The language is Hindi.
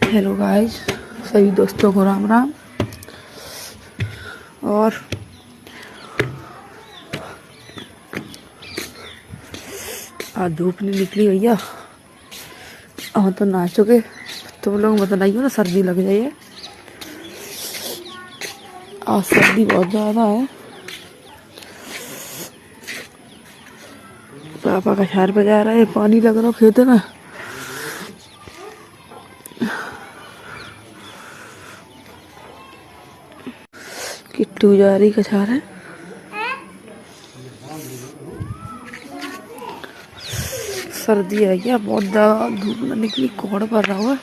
हेलो गाइस, सभी दोस्तों को राम राम। और आज धूप नहीं निकली भैया, हम तो नहा चुके। तुम लोग बताइए ना, सर्दी लग जाइए। आज सर्दी बहुत ज़्यादा है। पापा का शहर पे जा रहा है, पानी लग रहा खेत में। किट्टू जा रही कछार है। सर्दी है क्या, बहुत ज़्यादा धूप न निकली, कोहरा पड़ रहा हुआ।